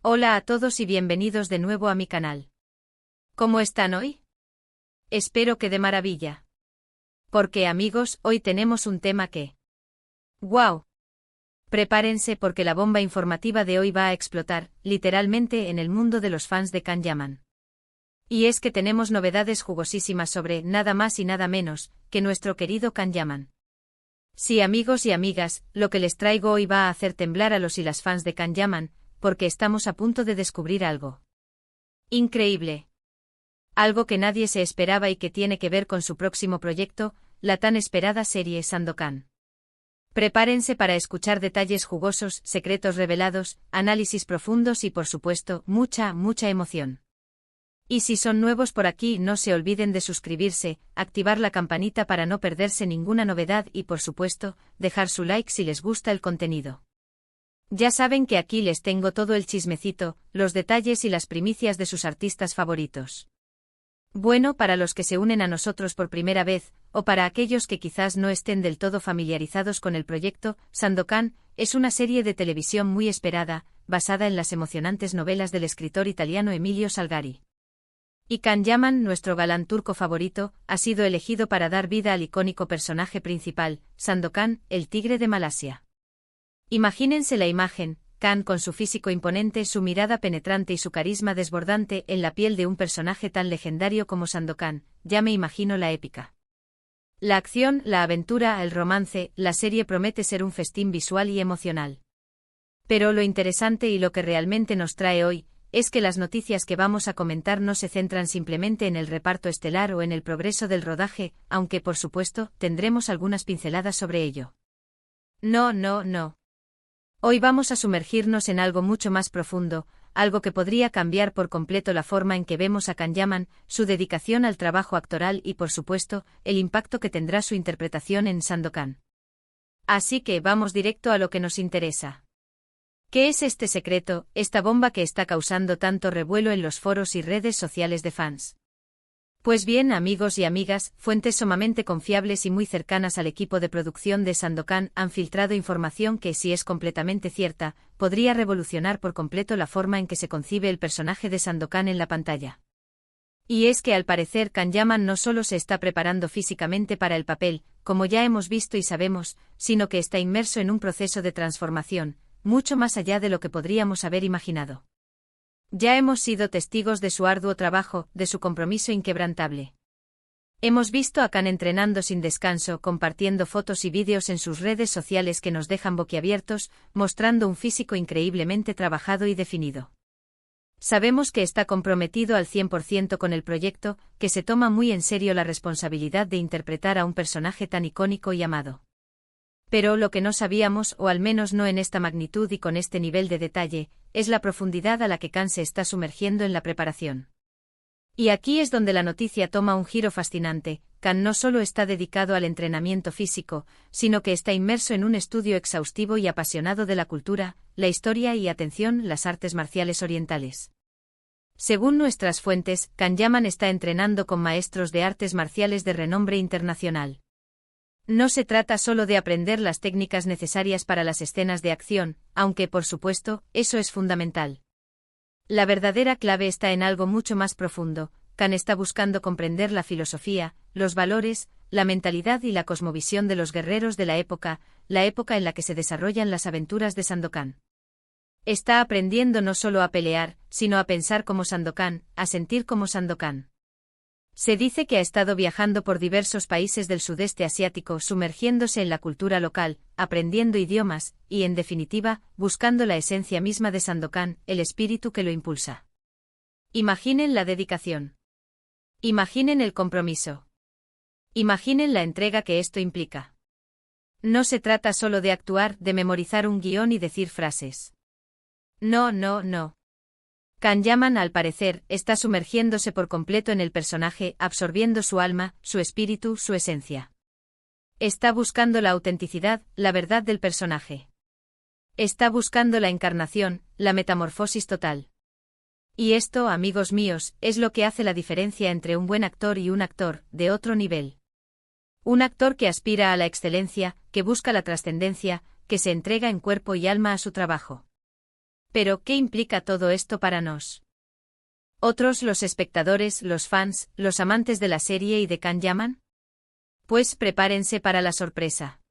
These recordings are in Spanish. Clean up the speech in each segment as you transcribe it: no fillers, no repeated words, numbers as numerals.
Hola a todos y bienvenidos de nuevo a mi canal. ¿Cómo están hoy? Espero que de maravilla. Porque amigos, hoy tenemos un tema que... ¡Wow! Prepárense porque la bomba informativa de hoy va a explotar, literalmente en el mundo de los fans de Kan-Yaman. Y es que tenemos novedades jugosísimas sobre nada más y nada menos que nuestro querido Kan-Yaman. Sí, amigos y amigas, lo que les traigo hoy va a hacer temblar a los y las fans de Kan-Yaman, porque estamos a punto de descubrir algo increíble. Algo que nadie se esperaba y que tiene que ver con su próximo proyecto, la tan esperada serie Sandokan. Prepárense para escuchar detalles jugosos, secretos revelados, análisis profundos y por supuesto, mucha emoción. Y si son nuevos por aquí, no se olviden de suscribirse, activar la campanita para no perderse ninguna novedad y por supuesto, dejar su like si les gusta el contenido. Ya saben que aquí les tengo todo el chismecito, los detalles y las primicias de sus artistas favoritos. Bueno, para los que se unen a nosotros por primera vez, o para aquellos que quizás no estén del todo familiarizados con el proyecto, Sandokan es una serie de televisión muy esperada, basada en las emocionantes novelas del escritor italiano Emilio Salgari. Y Kan-Yaman, nuestro galán turco favorito, ha sido elegido para dar vida al icónico personaje principal, Sandokan, el tigre de Malasia. Imagínense la imagen, Kan con su físico imponente, su mirada penetrante y su carisma desbordante en la piel de un personaje tan legendario como Sandokan, ya me imagino la épica. La acción, la aventura, el romance, la serie promete ser un festín visual y emocional. Pero lo interesante y lo que realmente nos trae hoy, es que las noticias que vamos a comentar no se centran simplemente en el reparto estelar o en el progreso del rodaje, aunque por supuesto, tendremos algunas pinceladas sobre ello. No. Hoy vamos a sumergirnos en algo mucho más profundo, algo que podría cambiar por completo la forma en que vemos a Kan-Yaman, su dedicación al trabajo actoral y por supuesto, el impacto que tendrá su interpretación en Sandokan. Así que vamos directo a lo que nos interesa. ¿Qué es este secreto, esta bomba que está causando tanto revuelo en los foros y redes sociales de fans? Pues bien, amigos y amigas, fuentes sumamente confiables y muy cercanas al equipo de producción de Sandokan han filtrado información que, si es completamente cierta, podría revolucionar por completo la forma en que se concibe el personaje de Sandokan en la pantalla. Y es que al parecer Kan-Yaman no solo se está preparando físicamente para el papel, como ya hemos visto y sabemos, sino que está inmerso en un proceso de transformación, mucho más allá de lo que podríamos haber imaginado. Ya hemos sido testigos de su arduo trabajo, de su compromiso inquebrantable. Hemos visto a Kan entrenando sin descanso, compartiendo fotos y vídeos en sus redes sociales que nos dejan boquiabiertos, mostrando un físico increíblemente trabajado y definido. Sabemos que está comprometido al 100% con el proyecto, que se toma muy en serio la responsabilidad de interpretar a un personaje tan icónico y amado. Pero lo que no sabíamos, o al menos no en esta magnitud y con este nivel de detalle, es la profundidad a la que Kan se está sumergiendo en la preparación. Y aquí es donde la noticia toma un giro fascinante. Kan no solo está dedicado al entrenamiento físico, sino que está inmerso en un estudio exhaustivo y apasionado de la cultura, la historia y, atención, las artes marciales orientales. Según nuestras fuentes, Kan-Yaman está entrenando con maestros de artes marciales de renombre internacional. No se trata solo de aprender las técnicas necesarias para las escenas de acción, aunque por supuesto, eso es fundamental. La verdadera clave está en algo mucho más profundo. Kan está buscando comprender la filosofía, los valores, la mentalidad y la cosmovisión de los guerreros de la época en la que se desarrollan las aventuras de Sandokan. Está aprendiendo no solo a pelear, sino a pensar como Sandokan, a sentir como Sandokan. Se dice que ha estado viajando por diversos países del sudeste asiático, sumergiéndose en la cultura local, aprendiendo idiomas, y en definitiva, buscando la esencia misma de Sandokan, el espíritu que lo impulsa. Imaginen la dedicación. Imaginen el compromiso. Imaginen la entrega que esto implica. No se trata solo de actuar, de memorizar un guión y decir frases. No. Kan-Yaman, al parecer, está sumergiéndose por completo en el personaje, absorbiendo su alma, su espíritu, su esencia. Está buscando la autenticidad, la verdad del personaje. Está buscando la encarnación, la metamorfosis total. Y esto, amigos míos, es lo que hace la diferencia entre un buen actor y un actor de otro nivel. Un actor que aspira a la excelencia, que busca la trascendencia, que se entrega en cuerpo y alma a su trabajo. Pero, ¿qué implica todo esto para nos? ¿Otros, los espectadores, los fans, los amantes de la serie y de Kan-Yaman? Pues prepárense para la sorpresa.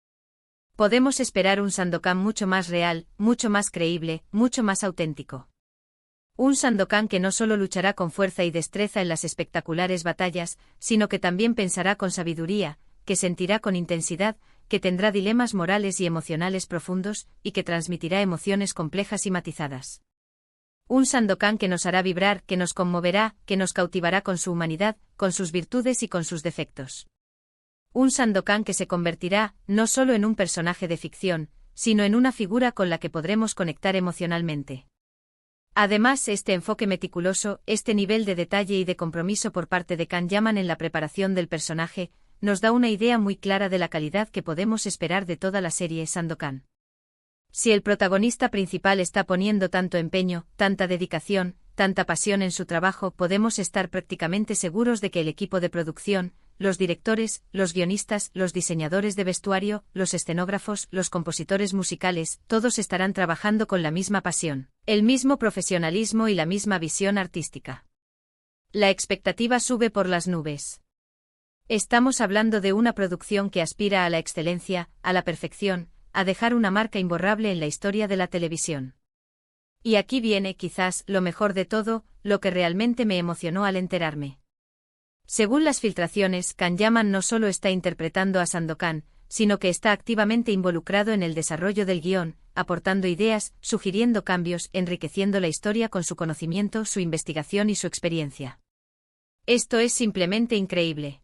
Podemos esperar un Sandokan mucho más real, mucho más creíble, mucho más auténtico. Un Sandokan que no solo luchará con fuerza y destreza en las espectaculares batallas, sino que también pensará con sabiduría, que sentirá con intensidad, que tendrá dilemas morales y emocionales profundos, y que transmitirá emociones complejas y matizadas. Un Sandokan que nos hará vibrar, que nos conmoverá, que nos cautivará con su humanidad, con sus virtudes y con sus defectos. Un Sandokan que se convertirá, no solo en un personaje de ficción, sino en una figura con la que podremos conectar emocionalmente. Además, este enfoque meticuloso, este nivel de detalle y de compromiso por parte de Kan-Yaman en la preparación del personaje, nos da una idea muy clara de la calidad que podemos esperar de toda la serie Sandokan. Si el protagonista principal está poniendo tanto empeño, tanta dedicación, tanta pasión en su trabajo, podemos estar prácticamente seguros de que el equipo de producción, los directores, los guionistas, los diseñadores de vestuario, los escenógrafos, los compositores musicales, todos estarán trabajando con la misma pasión, el mismo profesionalismo y la misma visión artística. La expectativa sube por las nubes. Estamos hablando de una producción que aspira a la excelencia, a la perfección, a dejar una marca imborrable en la historia de la televisión. Y aquí viene, quizás, lo mejor de todo, lo que realmente me emocionó al enterarme. Según las filtraciones, Kan-Yaman no solo está interpretando a Sandokan, sino que está activamente involucrado en el desarrollo del guión, aportando ideas, sugiriendo cambios, enriqueciendo la historia con su conocimiento, su investigación y su experiencia. Esto es simplemente increíble.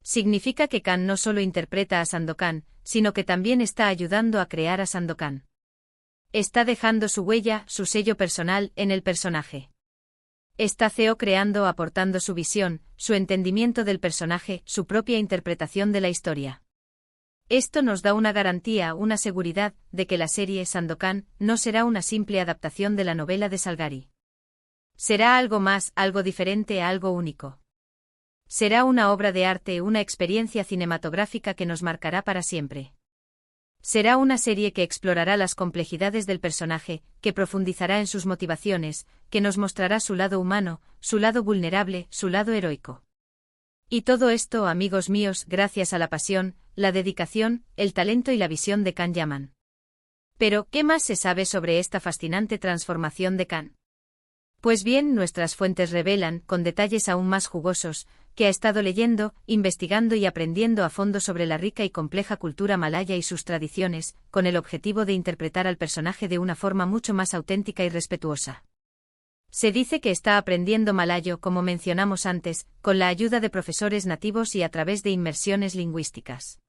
Significa que Kan no solo interpreta a Sandokan, sino que también está ayudando a crear a Sandokan. Está dejando su huella, su sello personal, en el personaje. Está creando, aportando su visión, su entendimiento del personaje, su propia interpretación de la historia. Esto nos da una garantía, una seguridad, de que la serie Sandokan no será una simple adaptación de la novela de Salgari. Será algo más, algo diferente, algo único. Será una obra de arte, una experiencia cinematográfica que nos marcará para siempre. Será una serie que explorará las complejidades del personaje, que profundizará en sus motivaciones, que nos mostrará su lado humano, su lado vulnerable, su lado heroico. Y todo esto, amigos míos, gracias a la pasión, la dedicación, el talento y la visión de Kan-Yaman. Pero, ¿qué más se sabe sobre esta fascinante transformación de Kan? Pues bien, nuestras fuentes revelan, con detalles aún más jugosos, que ha estado leyendo, investigando y aprendiendo a fondo sobre la rica y compleja cultura malaya y sus tradiciones, con el objetivo de interpretar al personaje de una forma mucho más auténtica y respetuosa. Se dice que está aprendiendo malayo, como mencionamos antes, con la ayuda de profesores nativos y a través de inmersiones lingüísticas.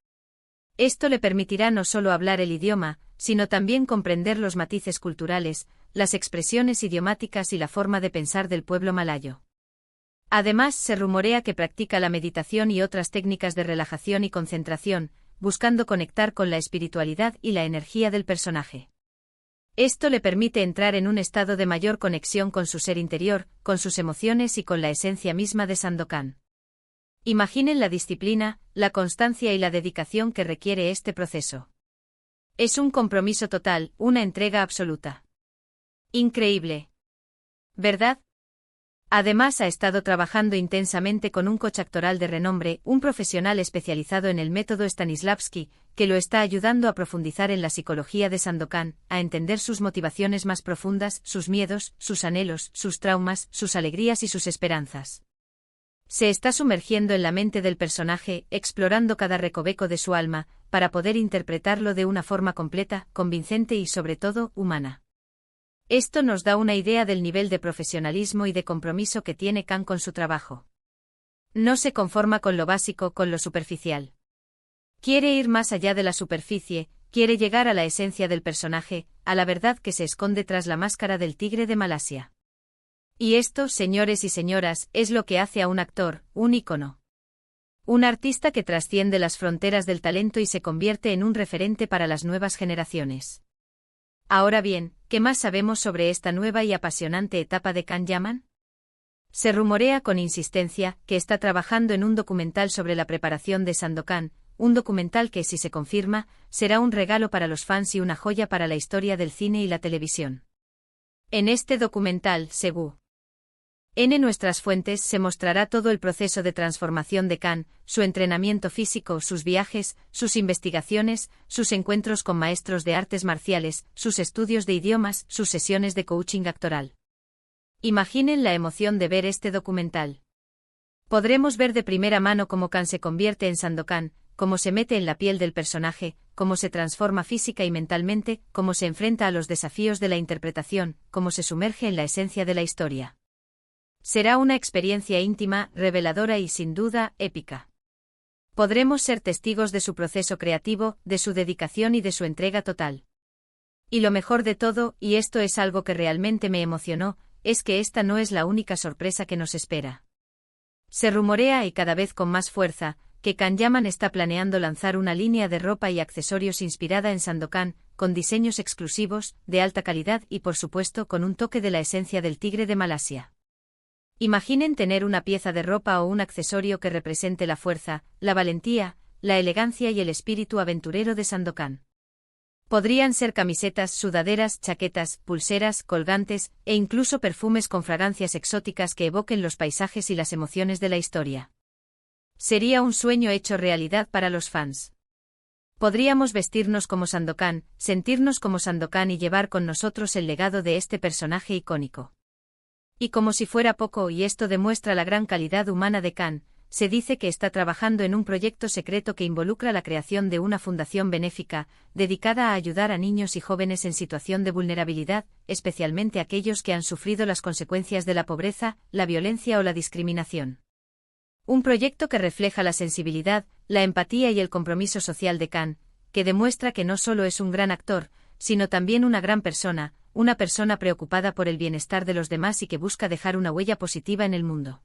Esto le permitirá no solo hablar el idioma, sino también comprender los matices culturales, las expresiones idiomáticas y la forma de pensar del pueblo malayo. Además, se rumorea que practica la meditación y otras técnicas de relajación y concentración, buscando conectar con la espiritualidad y la energía del personaje. Esto le permite entrar en un estado de mayor conexión con su ser interior, con sus emociones y con la esencia misma de Sandokan. Imaginen la disciplina, la constancia y la dedicación que requiere este proceso. Es un compromiso total, una entrega absoluta. Increíble. ¿Verdad? Además ha estado trabajando intensamente con un coach actoral de renombre, un profesional especializado en el método Stanislavski, que lo está ayudando a profundizar en la psicología de Sandokan, a entender sus motivaciones más profundas, sus miedos, sus anhelos, sus traumas, sus alegrías y sus esperanzas. Se está sumergiendo en la mente del personaje, explorando cada recoveco de su alma, para poder interpretarlo de una forma completa, convincente y sobre todo, humana. Esto nos da una idea del nivel de profesionalismo y de compromiso que tiene Kan con su trabajo. No se conforma con lo básico, con lo superficial. Quiere ir más allá de la superficie, quiere llegar a la esencia del personaje, a la verdad que se esconde tras la máscara del tigre de Malasia. Y esto, señores y señoras, es lo que hace a un actor, un ícono. Un artista que trasciende las fronteras del talento y se convierte en un referente para las nuevas generaciones. Ahora bien, ¿qué más sabemos sobre esta nueva y apasionante etapa de Kan-Yaman? Se rumorea con insistencia que está trabajando en un documental sobre la preparación de Sandokan, un documental que, si se confirma, será un regalo para los fans y una joya para la historia del cine y la televisión. En este documental, según nuestras fuentes, se mostrará todo el proceso de transformación de Khan, su entrenamiento físico, sus viajes, sus investigaciones, sus encuentros con maestros de artes marciales, sus estudios de idiomas, sus sesiones de coaching actoral. Imaginen la emoción de ver este documental. Podremos ver de primera mano cómo Khan se convierte en Sandokan, cómo se mete en la piel del personaje, cómo se transforma física y mentalmente, cómo se enfrenta a los desafíos de la interpretación, cómo se sumerge en la esencia de la historia. Será una experiencia íntima, reveladora y sin duda, épica. Podremos ser testigos de su proceso creativo, de su dedicación y de su entrega total. Y lo mejor de todo, y esto es algo que realmente me emocionó, es que esta no es la única sorpresa que nos espera. Se rumorea, y cada vez con más fuerza, que Khan Yaman está planeando lanzar una línea de ropa y accesorios inspirada en Sandokan, con diseños exclusivos, de alta calidad y por supuesto con un toque de la esencia del tigre de Malasia. Imaginen tener una pieza de ropa o un accesorio que represente la fuerza, la valentía, la elegancia y el espíritu aventurero de Sandokan. Podrían ser camisetas, sudaderas, chaquetas, pulseras, colgantes, e incluso perfumes con fragancias exóticas que evoquen los paisajes y las emociones de la historia. Sería un sueño hecho realidad para los fans. Podríamos vestirnos como Sandokan, sentirnos como Sandokan y llevar con nosotros el legado de este personaje icónico. Y como si fuera poco, y esto demuestra la gran calidad humana de Khan, se dice que está trabajando en un proyecto secreto que involucra la creación de una fundación benéfica, dedicada a ayudar a niños y jóvenes en situación de vulnerabilidad, especialmente aquellos que han sufrido las consecuencias de la pobreza, la violencia o la discriminación. Un proyecto que refleja la sensibilidad, la empatía y el compromiso social de Khan, que demuestra que no solo es un gran actor, sino también una gran persona, una persona preocupada por el bienestar de los demás y que busca dejar una huella positiva en el mundo.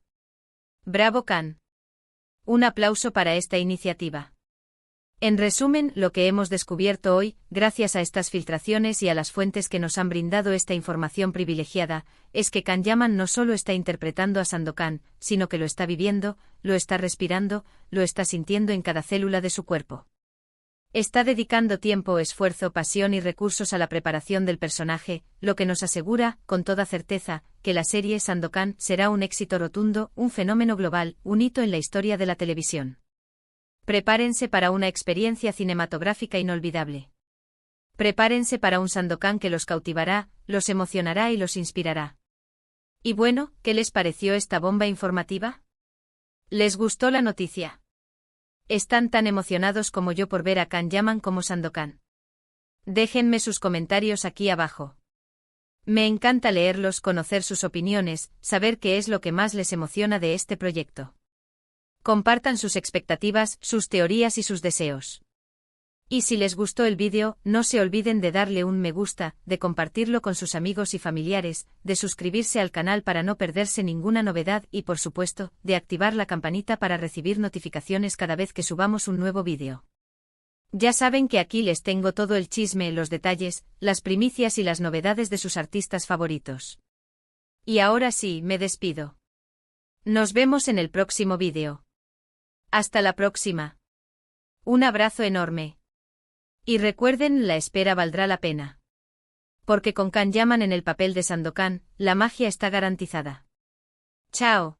¡Bravo Khan! Un aplauso para esta iniciativa. En resumen, lo que hemos descubierto hoy, gracias a estas filtraciones y a las fuentes que nos han brindado esta información privilegiada, es que Khan Yaman no solo está interpretando a Sandokan, sino que lo está viviendo, lo está respirando, lo está sintiendo en cada célula de su cuerpo. Está dedicando tiempo, esfuerzo, pasión y recursos a la preparación del personaje, lo que nos asegura, con toda certeza, que la serie Sandokan será un éxito rotundo, un fenómeno global, un hito en la historia de la televisión. Prepárense para una experiencia cinematográfica inolvidable. Prepárense para un Sandokan que los cautivará, los emocionará y los inspirará. Y bueno, ¿qué les pareció esta bomba informativa? ¿Les gustó la noticia? ¿Están tan emocionados como yo por ver a Khan Yaman como Sandokan? Déjenme sus comentarios aquí abajo. Me encanta leerlos, conocer sus opiniones, saber qué es lo que más les emociona de este proyecto. Compartan sus expectativas, sus teorías y sus deseos. Y si les gustó el vídeo, no se olviden de darle un me gusta, de compartirlo con sus amigos y familiares, de suscribirse al canal para no perderse ninguna novedad y, por supuesto, de activar la campanita para recibir notificaciones cada vez que subamos un nuevo vídeo. Ya saben que aquí les tengo todo el chisme, los detalles, las primicias y las novedades de sus artistas favoritos. Y ahora sí, me despido. Nos vemos en el próximo vídeo. Hasta la próxima. Un abrazo enorme. Y recuerden, la espera valdrá la pena. Porque con Khan Yaman en el papel de Sandokan, la magia está garantizada. Chao.